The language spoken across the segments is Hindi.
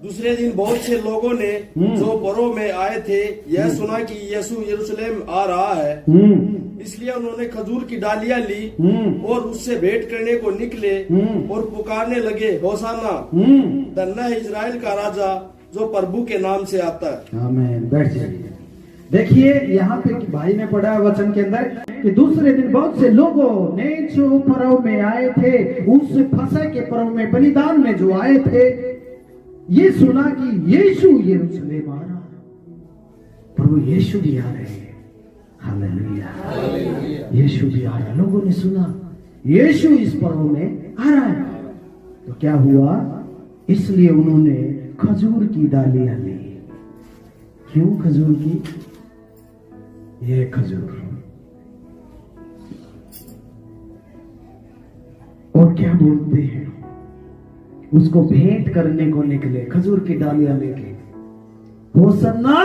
दूसरे दिन बहुत से लोगों ने जो पर्व में आए थे यह सुना कि यीशु यरूशलेम आ रहा है, इसलिए उन्होंने खजूर की डालियां ली और उससे भेंट करने को निकले और पुकारने लगे, होशाना, धन्य है इजराइल का राजा जो प्रभु के नाम से आता है। आमीन। बैठ जाइए। देखिए यहाँ पे भाई ने पढ़ा वचन के अंदर कि दूसरे दिन बहुत से लोगों ने जो पर्व में आए थे, उस फसह के पर्व में बलिदान में जो आए थे, ये सुना कि यीशु यरूशलेम आ रहा है। प्रभु यीशु भी आ रहे हैं। हालेलुया। यीशु भी आ रहा है। लोगों ने सुना यीशु इस पर्व में आ रहा है, तो क्या हुआ? इसलिए उन्होंने खजूर की डालियां ली। क्यों खजूर की? ये खजूर और क्या बोलते हैं, उसको भेंट करने को निकले, खजूर की डालियां लेके। होसन्ना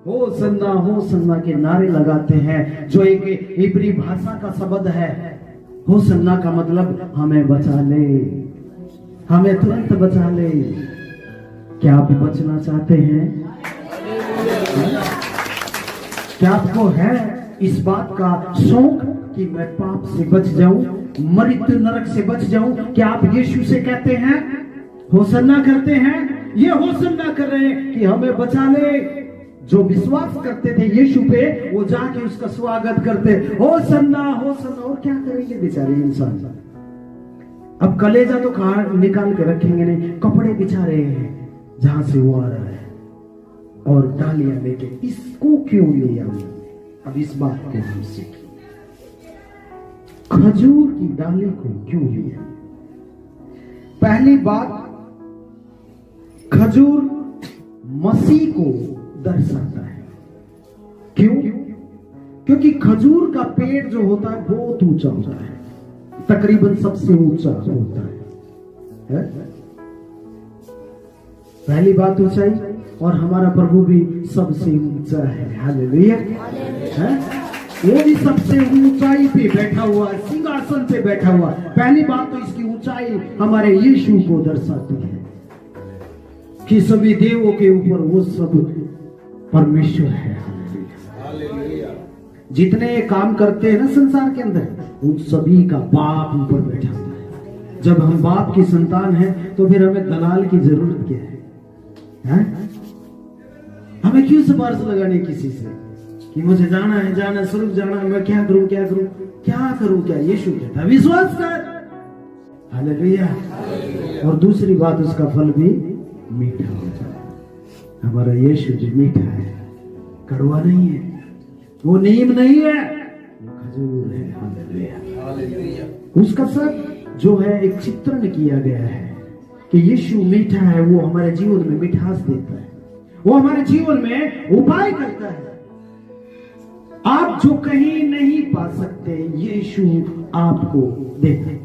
होसन्ना होसन्ना के नारे लगाते हैं, जो एक इब्री भाषा का शब्द है। होसन्ना का मतलब हमें बचा ले, हमें तुरंत बचा ले। क्या आप बचना चाहते हैं? क्या आपको है इस बात का शौक कि मैं पाप से बच जाऊं, मृत्यु नरक से बच जाऊं? क्या आप यीशु से कहते हैं, होसन्ना करते हैं? ये होसन्ना कर रहे हैं कि हमें बचा ले। जो विश्वास करते थे यीशु पे, वो जाके उसका स्वागत करते, होसन्ना होसन्ना। और क्या करेंगे बेचारे इंसान? अब कलेजा तो निकाल के रखेंगे नहीं, कपड़े बिछा रहे हैं जहां से वो आ रहा है, और डालियां लेके। इसको क्यों लिया? अब इस बात को हम सीखें, खजूर की डाली को क्यों लिया? पहली बात, खजूर मसीह को दर्शाता है। क्यों? क्योंकि खजूर का पेड़ जो होता है बहुत ऊंचा होता है, तकरीबन सबसे ऊंचा होता है? पहली बात ऊंचाई, और हमारा प्रभु भी सबसे ऊंचा है। हालेलुया। वो भी सबसे ऊंचाई पे बैठा हुआ है, सिंहासन पे बैठा हुआ है। पहली बात तो इसकी ऊंचाई हमारे यीशु को दर्शाती है कि सभी देवों के ऊपर वो सब परमेश्वर है। हालेलुया। जितने काम करते हैं ना संसार के अंदर, उन सभी का बाप ऊपर बैठा हुआ है। जब हम बाप की संतान हैं तो फिर हमें दलाल की जरूरत क्या है? हमें क्यों सिफारिश लगानी किसी से कि मुझे जाना है, जाना स्वर्ग जाना है, मैं क्या करूं क्या करूं क्या करूं? क्या यीशु कहता है विश्वास कर। हालेलुया। और दूसरी बात, उसका फल भी मीठा होता है। हमारा यीशु जो मीठा है, कड़वा नहीं है, वो नीम नहीं है, वो खजूर है। हालेलुया। उसका सब जो है एक चित्रण किया गया है कि यीशु मीठा है। वो हमारे जीवन में मिठास देता है, वो हमारे जीवन में उपाय करता है। आप जो कहीं नहीं पा सकते, यीशु आपको देता है।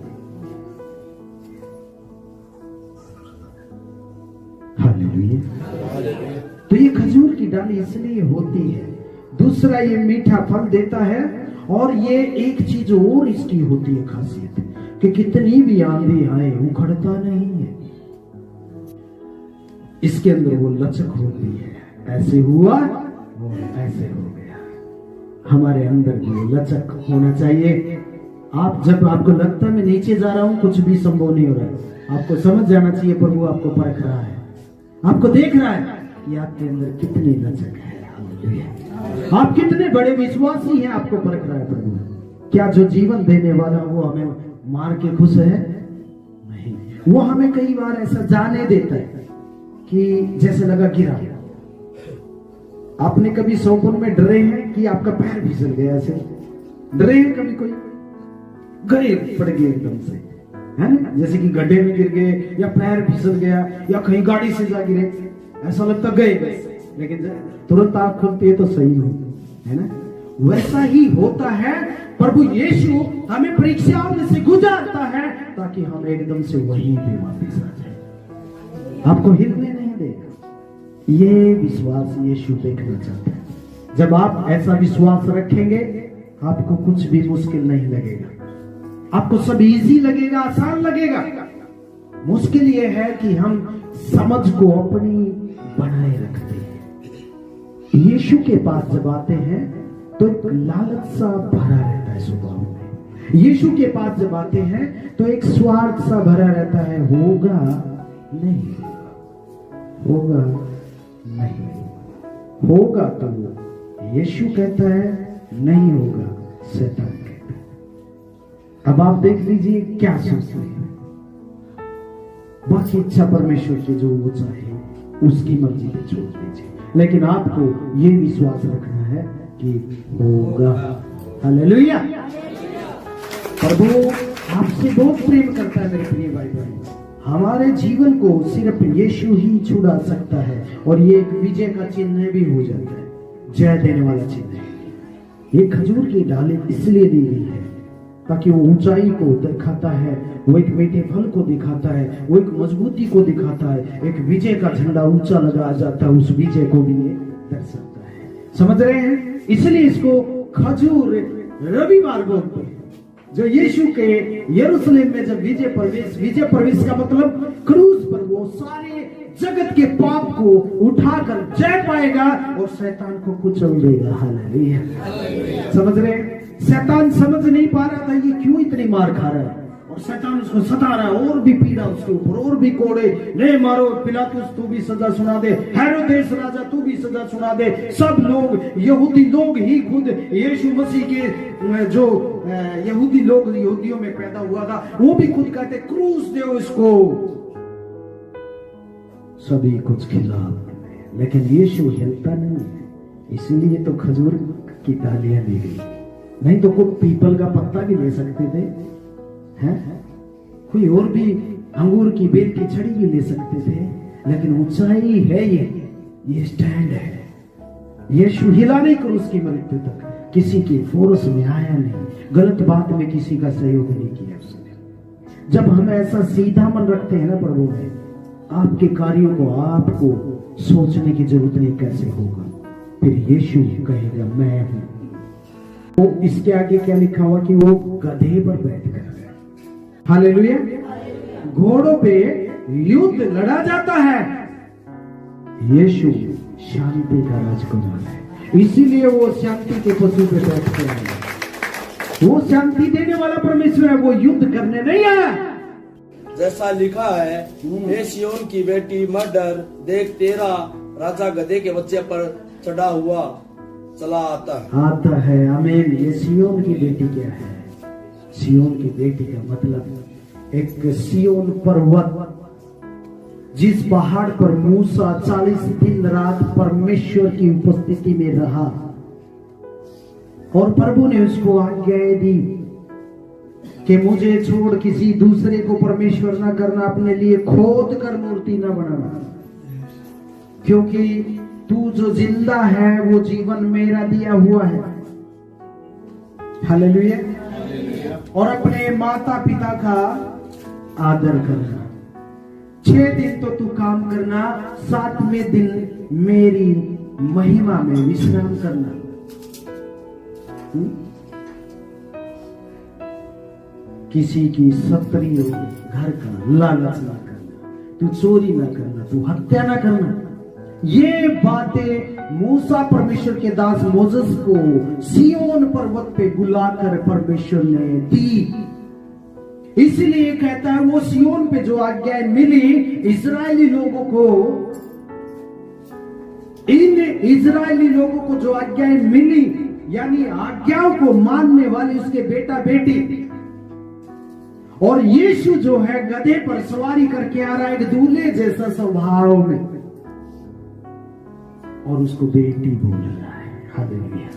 हालेलुया। तो ये खजूर की डाली इसलिए होती है। दूसरा, ये मीठा फल देता है। और ये एक चीज और इसकी होती है खासियत, कि कितनी भी आंधी आए उखड़ता नहीं है। इसके अंदर वो लचक होती है। ऐसे हुआ और ऐसे हो गया। हमारे अंदर भी वो लचक होना चाहिए। आप जब आपको लगता है मैं नीचे जा रहा हूं, कुछ भी संभव नहीं हो रहा है, आपको समझ जाना चाहिए प्रभु आपको परख रहा है, आपको देख रहा है कि आपके अंदर कितनी लचक है। आप कितने बड़े विश्वासी हैं, आपको परख रहा है प्रभु। क्या जो जीवन देने वाला वो हमें मार के खुश है? नहीं, वो हमें कई बार ऐसा जाने देता है कि जैसे लगा गिरा। आपने कभी सोपन में डरे हैं कि आपका पैर फिसल गया? ऐसे डरे हैं कभी? कोई गए पड़ गए एकदम से, है ना? जैसे कि गड्ढे में गिर गए, या पैर फिसल गया, या कहीं गाड़ी से जा गिरे, ऐसा लगता गए बस। लेकिन तुरंत आंख खुलती है तो सही हो, है ना? वैसा ही होता है। प्रभु यीशु हमें परीक्षाओं में से गुजारता है ताकि हम एकदम से वहीं पे वापस आ जाए। आपको हिलने नहीं देगा। ये विश्वास यीशु देखना चाहता है। जब आप ऐसा विश्वास रखेंगे, आपको कुछ भी मुश्किल नहीं लगेगा, आपको सब इजी लगेगा, आसान लगेगा। मुश्किल ये है कि हम समझ को अपनी बनाए रखते हैं। यीशु के पास जब आते हैं तो एक लालच सा भरा रहता है स्वभाव में। यीशु के पास जब आते हैं तो एक स्वार्थ सा भरा रहता है, होगा नहीं, होगा नहीं, होगा तो यीशु कहता है, नहीं होगा शैतान कहता है। अब आप देख लीजिए क्या सोचते हैं। बाकी इच्छा परमेश्वर की जो वो चाहे उसकी मर्जी पे छोड़ दीजिए, लेकिन आपको ये विश्वास रखना है कि होगा। हालेलुया। प्रभु आपसे बहुत प्रेम करता है मेरे प्रिय भाई बहन। हमारे जीवन को सिर्फ यीशु ही छुड़ा सकता है, और ये एक विजय का चिन्ह भी हो जाता है, जय देने वाला चिन्ह है। ये खजूर की डाली इसलिए दी गई है ताकि वो ऊंचाई को दिखाता है, वो एक मीठे फल को दिखाता है, वो एक मजबूती को दिखाता है, एक विजय का झंडा ऊंचा लगाया जाता है, उस विजय को भी ये दर्शाता है। समझ रहे हैं? इसलिए इसको खजूर रविवार बोलते हैं। जो यीशु के यरूशलेम में जब विजय प्रवेश का मतलब क्रूस पर वो सारे जगत के पाप को उठाकर जय पाएगा और शैतान को कुचल देगा। हालेलुया। समझ रहे? शैतान समझ नहीं पा रहा था ये क्यों इतनी मार खा रहा है, और शैतान उसको सता रहा है, और भी पीड़ा उसके ऊपर, और भी कोड़े, नहीं मारो, पिलातुस तू भी सजा सुना दे, हेरोदेस राजा तू भी सजा सुना दे। सब लोग, यहूदी लोग ही खुद यीशु मसीह के जो यहूदी लोग यहूदियों में पैदा हुआ था, वो भी खुद कहते क्रूस दो इसको, सभी कुछ खिलाफ। लेकिन यीशु हिलता नहीं है, इसीलिए तो खजूर की डालियां दी गई। नहीं तो कोई पीपल का पत्ता भी ले सकते थे, हैं? कोई और भी अंगूर की बेल की छड़ी भी ले सकते थे, लेकिन ऊंचाई है ये स्टैंड है। यीशु हिला नहीं क्रूस की मृत्यु तक, किसी की फोर्स में आया नहीं, गलत बात में किसी का सहयोग नहीं किया उसने। जब हम ऐसा सीधा मन रखते हैं ना प्रभु में, आपके कार्यों को आपको सोचने की जरूरत नहीं कैसे होगा, फिर यीशु कहेगा मैं हूं। वो इसके आगे क्या लिखा हुआ कि वो गधे पर बैठकर, हालेलुया, घोड़ों पे युद्ध लड़ा जाता है। यीशु शांति का राजकुमार है, इसीलिए वो शांति के पशु पे बैठकर आया। वो शांति देने वाला परमेश्वर है, वो युद्ध करने नहीं आया। जैसा लिखा है, हे सिय्योन की बेटी मत डर, देख तेरा राजा गधे के बच्चे पर चढ़ा हुआ चला आता है। आमीन। ये सिय्योन की बेटी क्या है? सिय्योन की बेटी का मतलब एक सिय्योन पर्वत, जिस पहाड़ पर मूसा 40 दिन रात परमेश्वर की उपस्थिति में रहा, और प्रभु ने उसको आज्ञाएं दी कि मुझे छोड़ किसी दूसरे को परमेश्वर ना करना, अपने लिए खोद कर मूर्ति ना बनाना, क्योंकि तू जो जिंदा है वो जीवन मेरा दिया हुआ है। हालेलुया। और अपने माता पिता का आदर करना। 6 दिन तो तू काम करना, 7वें दिन मेरी महिमा में विश्राम करना। किसी की सत्तरी घर का लालच ना करना, तू चोरी ना करना, तू हत्या ना करना। ये बातें मूसा परमेश्वर के दास मोसेस को सिय्योन पर्वत पे बुलाकर परमेश्वर ने दी। इसलिए कहता है वो सिय्योन पे जो आज्ञाएं मिली इजरायली लोगों को, इन इजरायली लोगों को जो आज्ञाएं मिली, यानी आज्ञाओं को मानने वाले उसके बेटा बेटी, और यीशु जो है गधे पर सवारी करके आ रहा है, एक दूल्हे जैसा स्वभाव में, और उसको बेटी बोल रहा है। हालेलुया।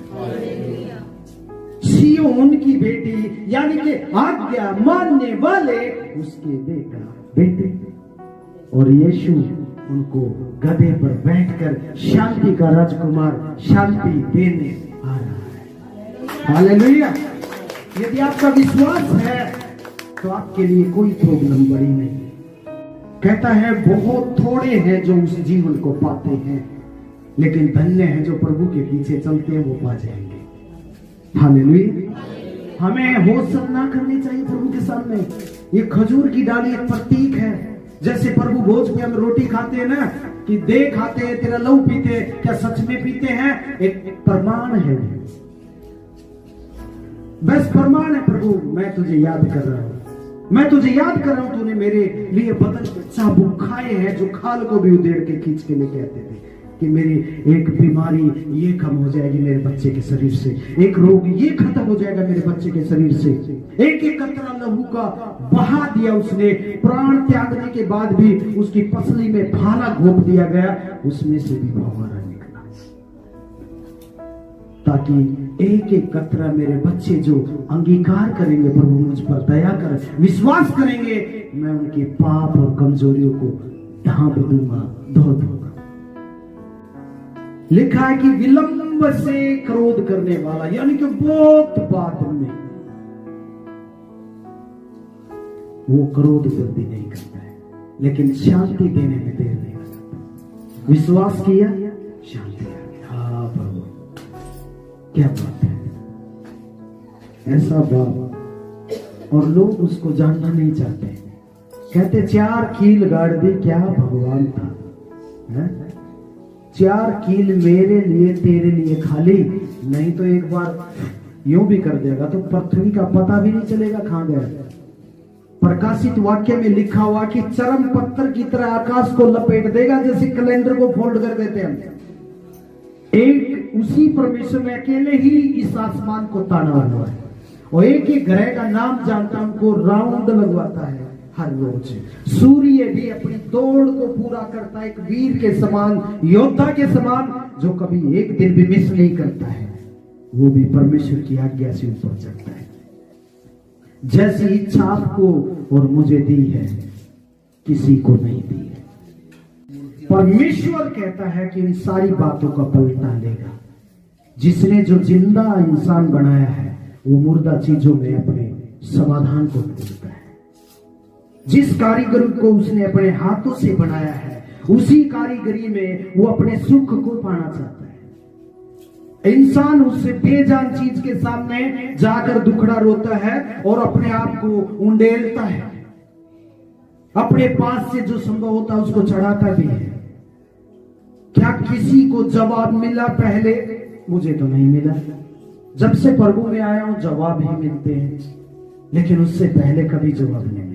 सिय्योन की बेटी यानी कि आज्ञा मानने वाले उसके बेटा बेटे, और यीशु उनको गधे पर बैठकर शांति का राजकुमार शांति देने आ रहा है। हालेलुया। यदि आपका विश्वास है तो आपके लिए कोई प्रॉब्लम बड़ी नहीं। कहता है बहुत थोड़े हैं जो उस जीवन को पाते हैं, लेकिन धन्य है जो प्रभु के पीछे चलते हैं, वो पा जाएंगे। हालेलुया। हमें होश ना करनी चाहिए प्रभु के सामने। ये खजूर की डाली एक प्रतीक है, जैसे प्रभु भोज में हम रोटी खाते हैं ना, कि दे खाते हैं, तेरा लहू पीते हैं, क्या सच में पीते हैं? एक प्रमाण है, बस प्रमाण है। प्रभु मैं तुझे याद कर रहा हूं, मैं तुझे याद कर रहा हूं, तूने मेरे लिए बदन के चाबुक खाए हैं, जो खाल को भी उधेड़ के खींच के लेके आते थे, कि मेरी एक बीमारी ये कम हो जाएगी मेरे बच्चे के शरीर से, एक रोग ये खत्म हो जाएगा मेरे बच्चे के शरीर से। एक एक कतरा लहू का बहा दिया उसने, प्राण त्यागने के बाद भी उसकी पसली में भाला घोप दिया गया, उसमें से भी फव्वारा निकला, ताकि एक एक कतरा मेरे बच्चे जो अंगीकार करेंगे, प्रभु मुझ पर दया कर, विश्वास करेंगे, मैं उनके पाप और कमजोरियों को ढांप दूंगा, धो दूंगा। लिखा है कि विलंब से क्रोध करने वाला, यानी कि बहुत बाद में, वो क्रोध वृद्धि नहीं करता है, लेकिन शांति देने में देर नहीं लगता। विश्वास किया, शांति आ गई। हाँ प्रभु, क्या बात है, ऐसा बाप। और लोग उसको जानना नहीं चाहते, कहते 4 कील गाड़ दी, क्या भगवान था, है? 4 कील मेरे लिए तेरे लिए खाली, नहीं तो एक बार यूं भी कर देगा तो पृथ्वी का पता भी नहीं चलेगा कहां गया। प्रकाशित वाक्य में लिखा हुआ कि चरम पत्थर की तरह आकाश को लपेट देगा, जैसे कैलेंडर को फोल्ड कर देते हैं। एक उसी परमेश्वर ने अकेले ही इस आसमान को ताना हुआ है, और एक ही ग्रह का नाम जानता, उनको राउंड लगवाता है हर रोज। सूर्य भी अपनी दौड़ को पूरा करता है, एक वीर के समान, योद्धा के समान, जो कभी एक दिन भी मिस नहीं करता है, वो भी परमेश्वर की आज्ञा से ऊपर चढ़ता है। जैसी इच्छा आपको और मुझे दी है, किसी को नहीं दी है। परमेश्वर कहता है कि इन सारी बातों का पलटा लेगा। जिसने जो जिंदा इंसान बनाया है, वो मुर्दा चीजों में अपने समाधान को ढूंढता है। जिस कारीगर को उसने अपने हाथों से बनाया है, उसी कारीगरी में वो अपने सुख को पाना चाहता है। इंसान उससे बेजान चीज के सामने जाकर दुखड़ा रोता है और अपने आप को उंडेलता है, अपने पास से जो संभव होता है उसको चढ़ाता भी है। क्या किसी को जवाब मिला पहले? मुझे तो नहीं मिला। जब से प्रभु में आया हूं जवाब ही मिलते हैं, लेकिन उससे पहले कभी जवाब नहीं मिला।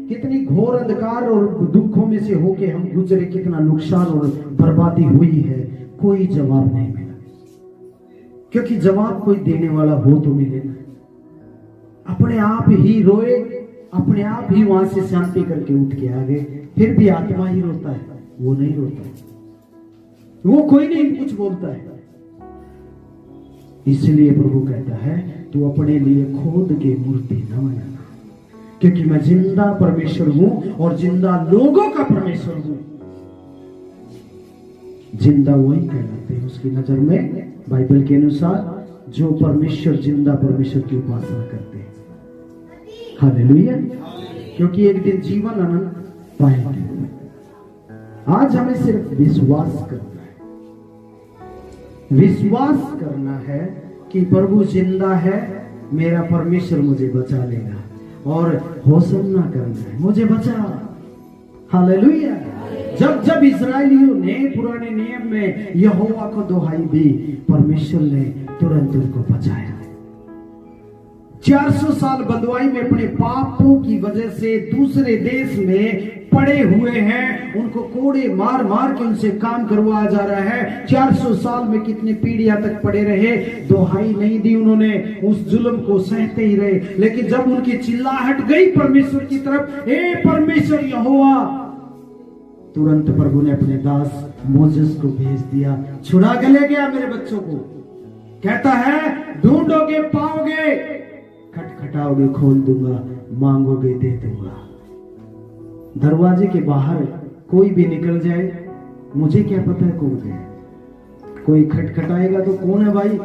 कितनी घोर अंधकार और दुखों में से होके हम गुजरे, कितना नुकसान और बर्बादी हुई है, कोई जवाब नहीं मिला। क्योंकि जवाब कोई देने वाला हो तो मिले ना। अपने आप ही रोए, अपने आप ही वहां से शांति करके उठ के आ गए, फिर भी आत्मा ही रोता है, वो नहीं रोता, वो कोई नहीं कुछ बोलता है। इसलिए प्रभु कहता है तू अपने लिए खोद के मूर्ति न बनाना, क्योंकि मैं जिंदा परमेश्वर हूं और जिंदा लोगों का परमेश्वर हूं। जिंदा वही कहलाते हैं उसकी नजर में, बाइबल के अनुसार, जो परमेश्वर, जिंदा परमेश्वर की उपासना करते हैं। हालेलुया। क्योंकि एक दिन जीवन अनंत पाएंगे। आज हमें सिर्फ विश्वास करना है, विश्वास करना है कि प्रभु जिंदा है, मेरा परमेश्वर मुझे बचा लेगा, और होसन्ना करना है, मुझे बचा। हालेलुया। जब जब इस्राएलियों ने पुराने नियम में यहोवा को दुहाई दी, परमेश्वर ने तुरंत उनको बचाया। 400 साल बंदवाई में अपने पापों की वजह से दूसरे देश में पड़े हुए हैं, उनको कोड़े मार मार के उनसे काम करवाया जा रहा है। 400 साल में कितनी पीढ़ियां तक पड़े रहे, दुहाई नहीं दी उन्होंने, उस जुल्म को सहते ही रहे। लेकिन जब उनकी चिल्लाहट गई परमेश्वर की तरफ, हे परमेश्वर यहोवा, तुरंत प्रभु ने अपने दास मोसेस को भेज दिया, छुड़ा के ले गया मेरे बच्चों को। कहता है ढूंढोगे पाओगे, खटखटाओगे खोल दूंगा, मांगोगे दे दूंगा। दरवाजे के बाहर कोई भी निकल जाए, मुझे क्या पता है कौन है, कोई खटखटाएगा तो कौन है भाई,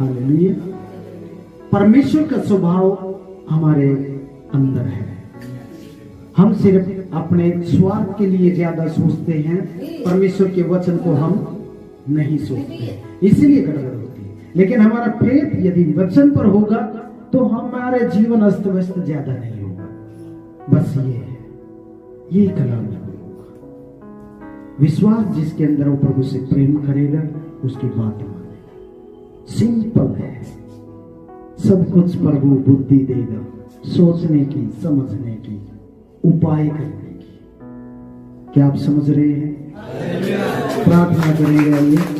हालेलुया। परमेश्वर का स्वभाव हमारे अंदर है। हम सिर्फ अपने स्वार्थ के लिए ज्यादा सोचते हैं, परमेश्वर के वचन को हम नहीं सोचते, इसलिए गड़बड़ होती है। लेकिन हमारा फेथ यदि वचन पर होगा तो हमारे जीवन अस्त व्यस्त ज्यादा नहीं होगा। बस ये कलाम लागू होगा। विश्वास जिसके अंदर वो प्रभु से प्रेम करेगा उसकी बात माने। सिंपल है, सब कुछ प्रभु बुद्धि देगा, सोचने की, समझने की, उपाय करने की। क्या आप समझ रहे हैं? प्रार्थना करेंगे।